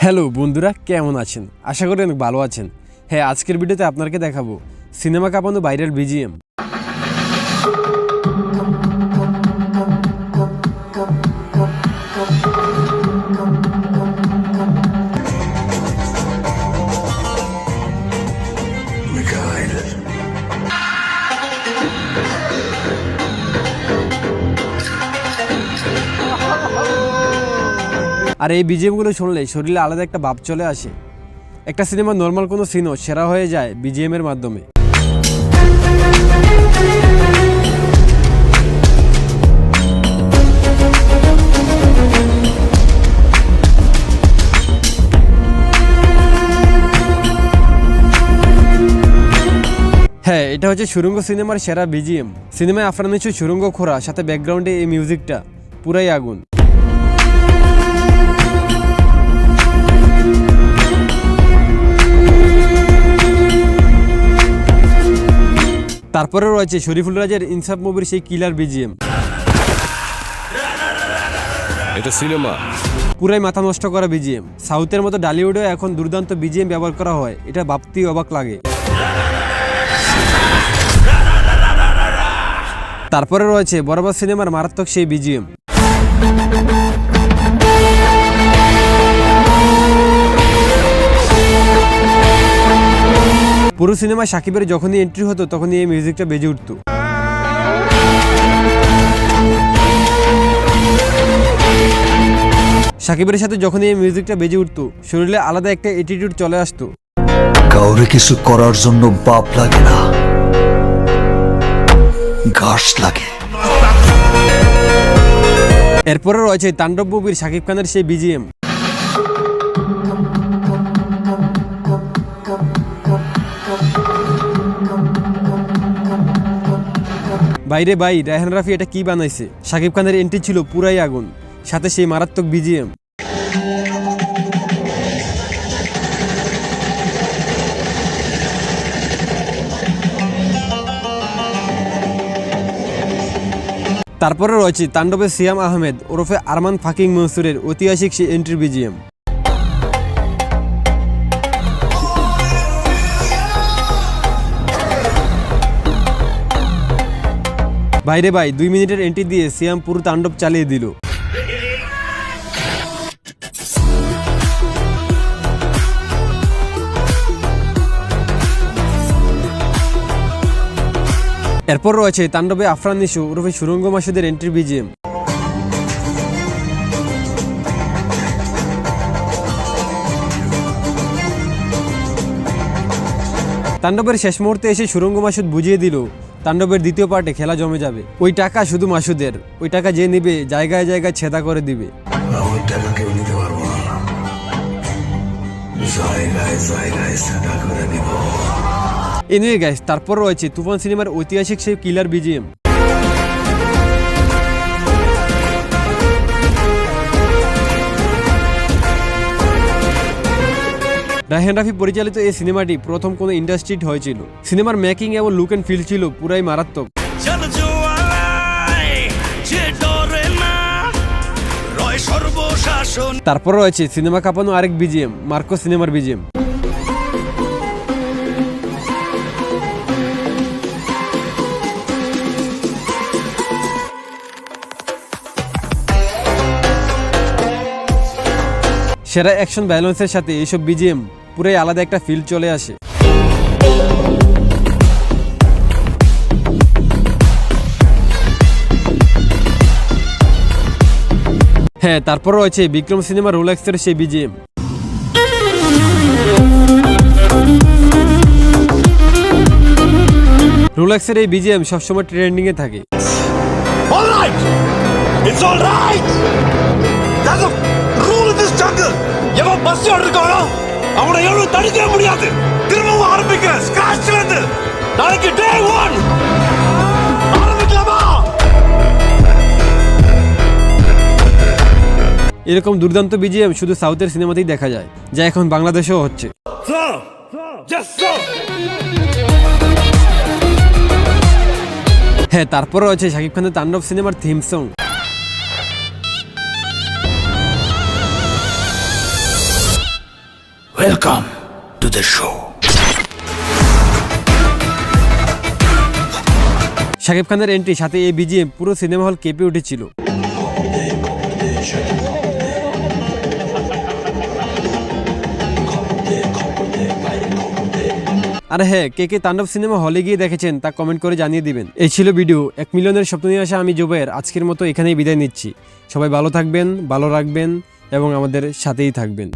Hello বন্ধুরা, কেমন আছেন? আশা করি অনেক ভালো আছেন। হ্যাঁ, আজকের ভিডিওতে আপনাকে দেখাবো সিনেমা কাঁপানো ভাইরাল বিজিএম। আর এই বিজিএমগুলো শুনলে শরীরে আলাদা একটা ভাব চলে আসে। একটা সিনেমার নর্মাল কোনো সিনও সেরা হয়ে যায় বিজিএমের মাধ্যমে। হ্যাঁ, এটা হচ্ছে সুরঙ্গ সিনেমার সেরা বিজিএম। সিনেমায় আফরান নিচু সুরঙ্গ খোঁড়া, সাথে ব্যাকগ্রাউন্ডে এই মিউজিকটা পুরাই আগুন। তারপরে রয়েছে শরীফুল রাজের ইনসাফ মুভির সেই কিলার বিজিএম। এটা সিনেমা পুরাই মাথা নষ্ট করা বিজিএম। সাউথের মতো ডালিউডেও এখন দুর্দান্ত বিজিএম ব্যবহার করা হয়, এটা ভাবতেই অবাক লাগে। তারপরে রয়েছে বরাবর সিনেমার মারাত্মক সেই বিজিএম। পুরো সিনেমায় সাকিবের যখনই এন্ট্রি হতো তখনই এই মিউজিকটা বেজে উঠত। সাকিবের সাথে যখনই এই মিউজিকটা বেজে উঠত, শরীরে আলাদা একটা অ্যাটিটিউড চলে আসতো। কাউরে কিছু করার জন্য বাপ লাগে না, ঘাস লাগে। এরপরে রয়েছে তাণ্ডব মুভির শাকিব খানের সেই বিজিএম। বাইরে ভাই, রায়হান রাফি এটা কি বানাইছে! শাকিব খানের এন্ট্রি ছিল পুরাই আগুন, সাথে সেই মারাত্মক বিজিএম। তারপরে রয়েছে তাণ্ডবের সিয়াম আহমেদ ওরফে আরমান ফাকিং মনসুরের ঐতিহাসিক সেই এন্ট্রি বিজিএম। বাইরে ভাই, 2 মিনিটের এন্ট্রি দিয়ে সিয়াম পুরো তাণ্ডব চালিয়ে দিল। এরপর রয়েছে তাণ্ডবে আফরান নিশু ওরফে সুরঙ্গ মাসুদের এন্ট্রি বিজিএম। তাণ্ডবের শেষ মুহূর্তে এসে সুরঙ্গ মাসুদ বুঝিয়ে দিল তাণ্ডবের দ্বিতীয় পার্টে খেলা জমে যাবে। ওই টাকা শুধু মাসুদের, ওই টাকা যে নিবে জায়গায় জায়গায় ছেদা করে দিবে। এনিওয়ে গাইস, তারপর রয়েছে তুফান সিনেমার ঐতিহাসিক সেই কিলার বিজিএম। রায়হান রাফি পরিচালিত এই সিনেমাটি প্রথম কোনো ইন্ডাস্ট্রি হয়েছিল। সিনেমার মেকিং এবং লুক এন্ড ফিল ছিল পুরাই মারাত্মক। তারপর রয়েছে সিনেমা কাঁপানো আরেক বিজিএম, মার্কো সিনেমার বিজিএম। সেরা অ্যাকশন ব্যালেন্সের সাথে এইসব বিজিএম পুরাই আলাদা একটা ফিল চলে আসে। হ্যাঁ, তারপর রয়েছে বিক্রম সিনেমা রোলেক্সের সেই বিজিএম। রোলেক্সের এই বিজিএম সবসময় ট্রেন্ডিং এ থাকে। এরকম দুর্দান্ত বিজিএম শুধু সাউথের সিনেমাতেই দেখা যায়, যা এখন বাংলাদেশেও হচ্ছে। হ্যাঁ, তারপর রয়েছে শাকিব খানের তাণ্ডব সিনেমার theme song. Welcome to the show. Shakib খানের এন্ট্রি সাথে এই বিজিএম পুরো সিনেমা হল কেঁপে উঠেছিল। আর হ্যাঁ, কে কে তাণ্ডব সিনেমা হলে গিয়ে দেখেছেন তা কমেন্ট করে জানিয়ে দিবেন। এই ছিল ভিডিও। 1 মিলিয়নের স্বপ্ন নিয়ে আসা আমি জুবায়ের আজকের মতো এখানেই বিদায় নিচ্ছি। সবাই ভালো থাকবেন, ভালো রাখবেন এবং আমাদের সাথেই থাকবেন।